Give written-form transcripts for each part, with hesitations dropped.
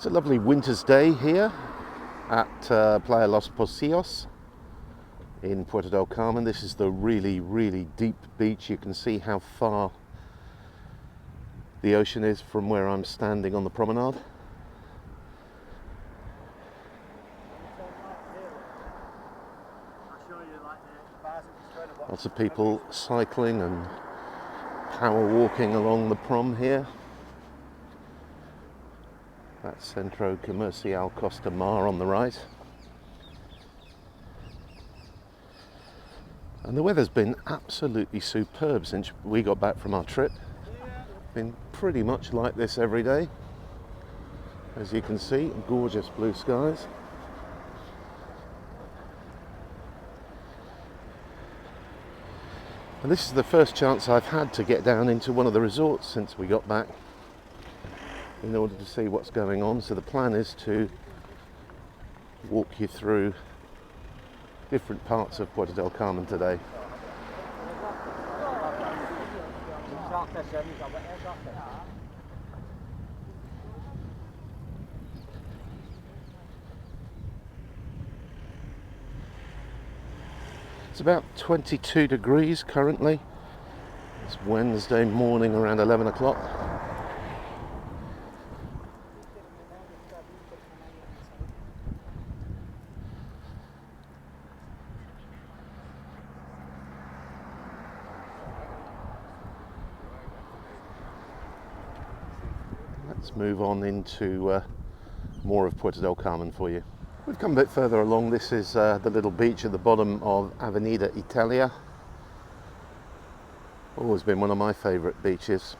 It's a lovely winter's day here at Playa Los Pocios in Puerto del Carmen. This is the really deep beach. You can see how far the ocean is from where I'm standing on the promenade. Lots of people cycling and power walking along the prom here. That's Centro Comercial Costa Mar on the right. And the weather's been absolutely superb since we got back from our trip. Been pretty much like this every day. As you can see, gorgeous blue skies. And this is the first chance I've had to get down into one of the resorts since we got back in order to see what's going on. So the plan is to walk you through different parts of Puerto del Carmen today. It's about 22 degrees currently. It's Wednesday morning around 11 o'clock. Let's move on into more of Puerto del Carmen for you. We've come a bit further along. This is the little beach at the bottom of Avenida Italia. Always been one of my favourite beaches.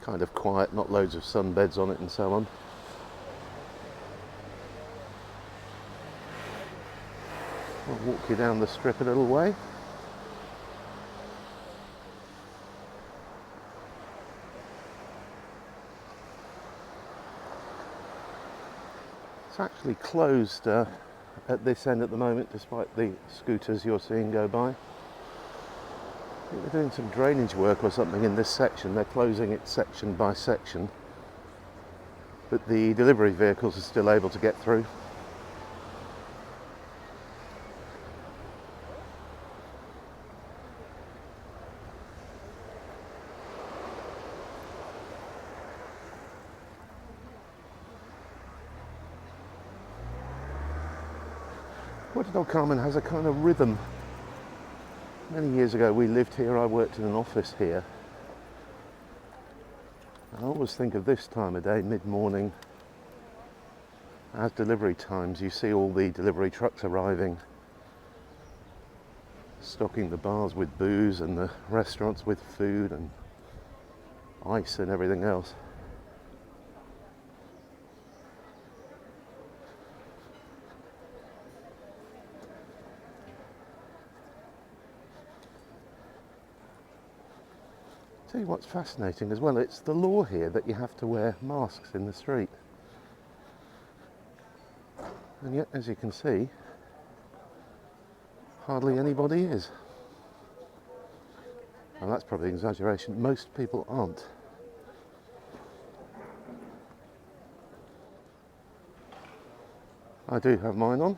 Kind of quiet, not loads of sunbeds on it and so on. I'll walk you down the strip a little way. It's actually closed at this end at the moment, despite the scooters you're seeing go by. I think they're doing some drainage work or something in this section. They're closing it section by section, but the delivery vehicles are still able to get through. Puerto del Carmen has a kind of rhythm. Many years ago we lived here, I worked in an office here. I always think of this time of day, mid-morning, as delivery times. You see all the delivery trucks arriving, stocking the bars with booze and the restaurants with food and ice and everything else. Tell you what's fascinating as well, it's the law here that you have to wear masks in the street. And yet, as you can see, hardly anybody is. And that's probably an exaggeration, most people aren't. I do have mine on.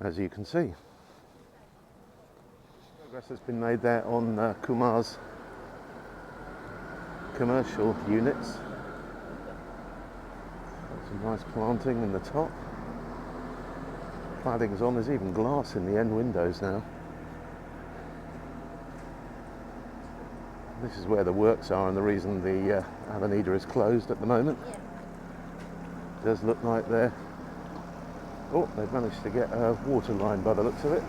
As you can see. Progress has been made there on Kumar's commercial units. Got some nice planting in the top. Cladding's on, there's even glass in the end windows now. This is where the works are and the reason the avenida is closed at the moment. It does look like they're... Oh, they've managed to get a water line by the looks of it.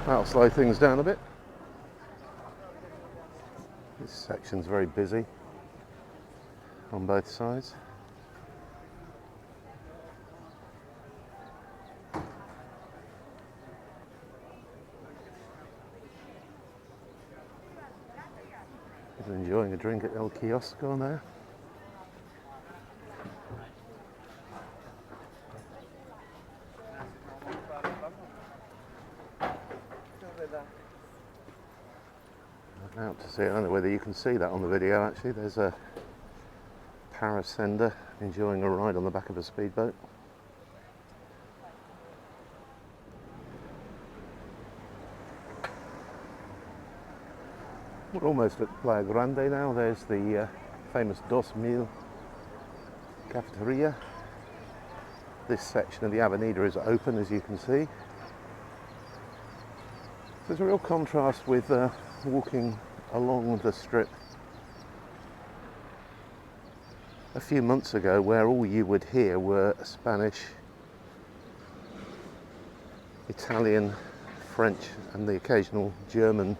That'll slow things down a bit. This section's very busy on both sides. Enjoying a drink at El Kiosco there. Out to sea. I don't know whether you can see that on the video actually. There's a parasender enjoying a ride on the back of a speedboat. We're almost at Playa Grande now. There's the famous 2000 cafeteria. This section of the avenida is open, as you can see. There's a real contrast with walking along the strip a few months ago, where all you would hear were Spanish, Italian, French and the occasional German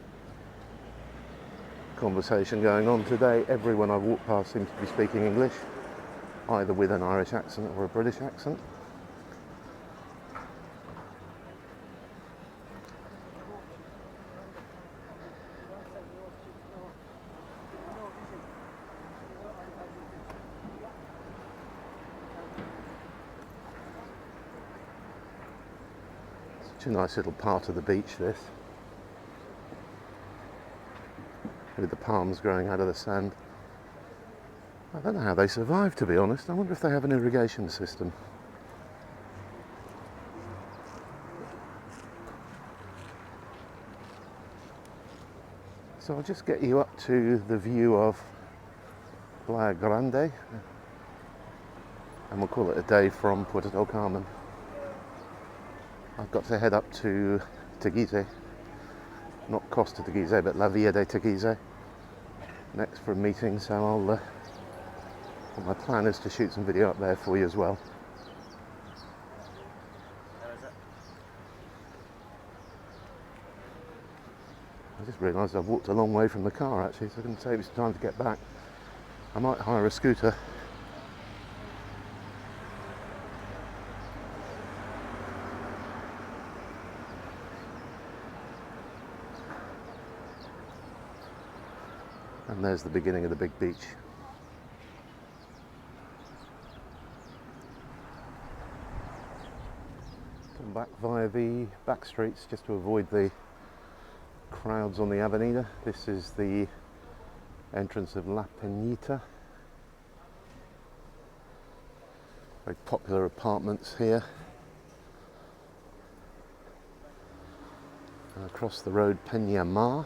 conversation going on. Today everyone I walk past seems to be speaking English, either with an Irish accent or a British accent. Such a nice little part of the beach, this, with the palms growing out of the sand. I don't know how they survive, to be honest. I wonder if they have an irrigation system. So I'll just get you up to the view of Playa Grande, and we'll call it a day from Puerto del Carmen. I've got to head up to Teguise, not Costa Teguise, but La Via de Teguise, next for a meeting, so well, my plan is to shoot some video up there for you as well. I just realised I've walked a long way from the car actually, so it's going to take me some time to get back. I might hire a scooter. And there's the beginning of the big beach. Come back via the back streets just to avoid the crowds on the avenida. This is the entrance of La Peñita. Very popular apartments here. And across the road, Peña Mar.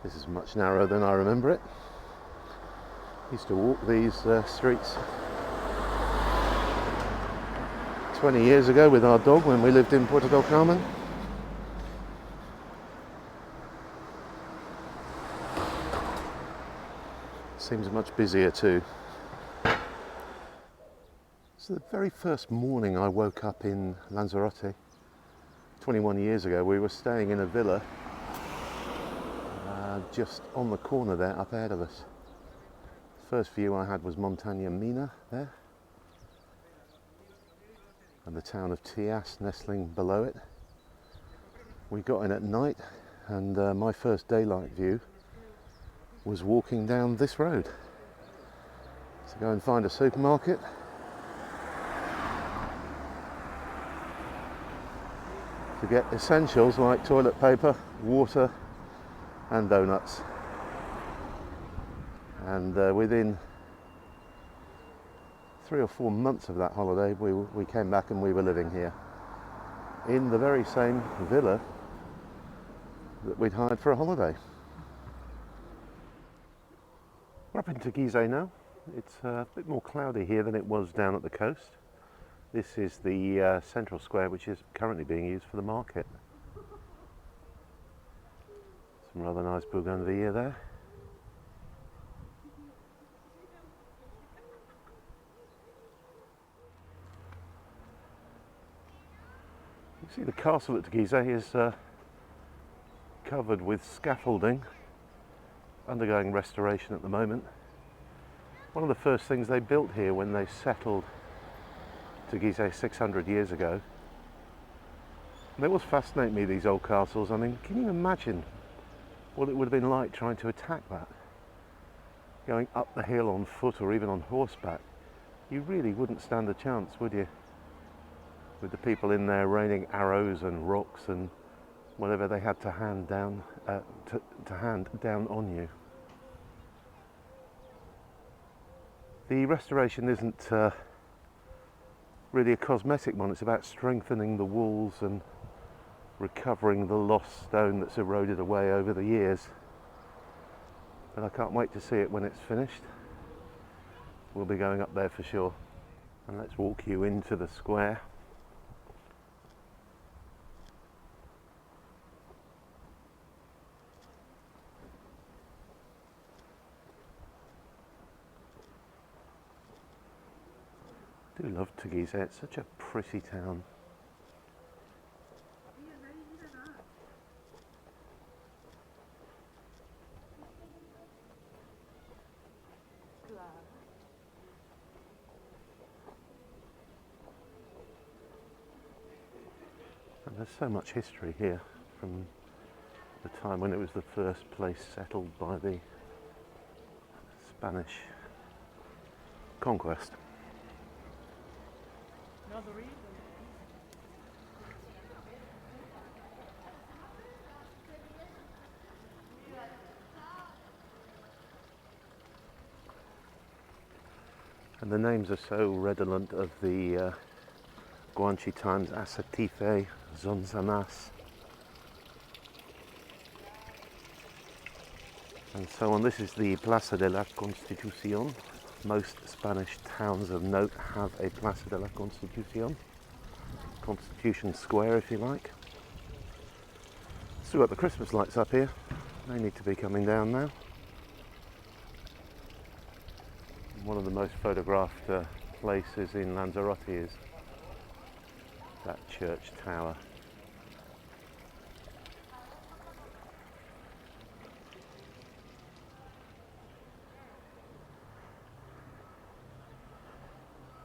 This is much narrower than I remember it. Used to walk these streets 20 years ago with our dog when we lived in Puerto del Carmen. Seems much busier too. So the very first morning I woke up in Lanzarote 21 years ago, we were staying in a villa just on the corner there up ahead of us. First view I had was Montaña Mina there, and the town of Teguise nestling below it. We got in at night, and my first daylight view was walking down this road to go and find a supermarket. To get essentials like toilet paper, water and donuts. And within 3 or 4 months of that holiday, we came back and we were living here in the very same villa that we'd hired for a holiday. We're up in Teguise now. It's a bit more cloudy here than it was down at the coast. This is the central square, which is currently being used for the market. Some rather nice bougainvillea there. You see the castle at Teguise is covered with scaffolding, undergoing restoration at the moment. One of the first things they built here when they settled Teguise 600 years ago. And they always fascinate me, these old castles. I mean, can you imagine what it would have been like trying to attack that? Going up the hill on foot or even on horseback. You really wouldn't stand a chance, would you? With the people in there raining arrows and rocks and whatever they had to hand down to hand down on you. The restoration isn't really a cosmetic one. It's about strengthening the walls and recovering the lost stone that's eroded away over the years. But I can't wait to see it when it's finished. We'll be going up there for sure. And let's walk you into the square. I do love Teguise. It's such a pretty town. And there's so much history here from the time when it was the first place settled by the Spanish conquest. And the names are so redolent of the Guanche times, Asatife, Zonzanas, and so on. This is the Plaza de la Constitución. Most Spanish towns of note have a Plaza de la Constitución, Constitution Square if you like. Still got the Christmas lights up here. They need to be coming down now. One of the most photographed places in Lanzarote is that church tower.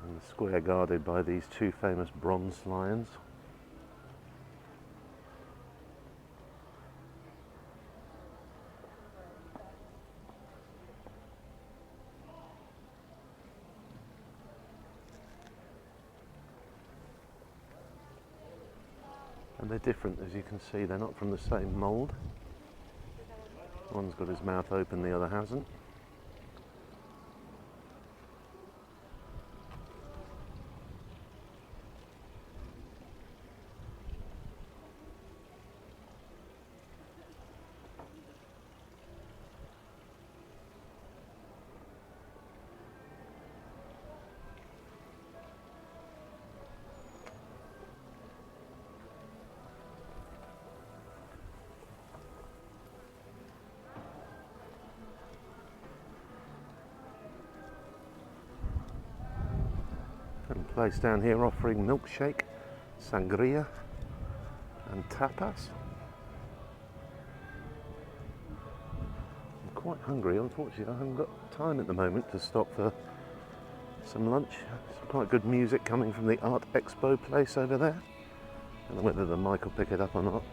And the square guarded by these two famous bronze lions. And they're different, as you can see. They're not from the same mould. One's got his mouth open, the other hasn't. And a place down here offering milkshake, sangria and tapas. I'm quite hungry, unfortunately. I haven't got time at the moment to stop for some lunch. Some quite good music coming from the Art Expo place over there. I don't know whether the mic will pick it up or not.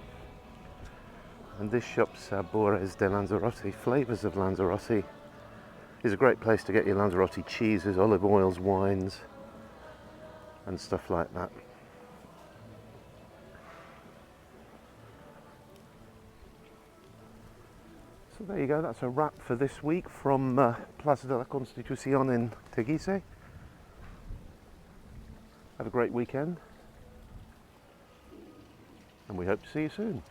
And this shop, Sabores de Lanzarote, Flavours of Lanzarote, is a great place to get your Lanzarote cheeses, olive oils, wines and stuff like that. So there you go, that's a wrap for this week from Plaza de la Constitución in Teguise. Have a great weekend and we hope to see you soon.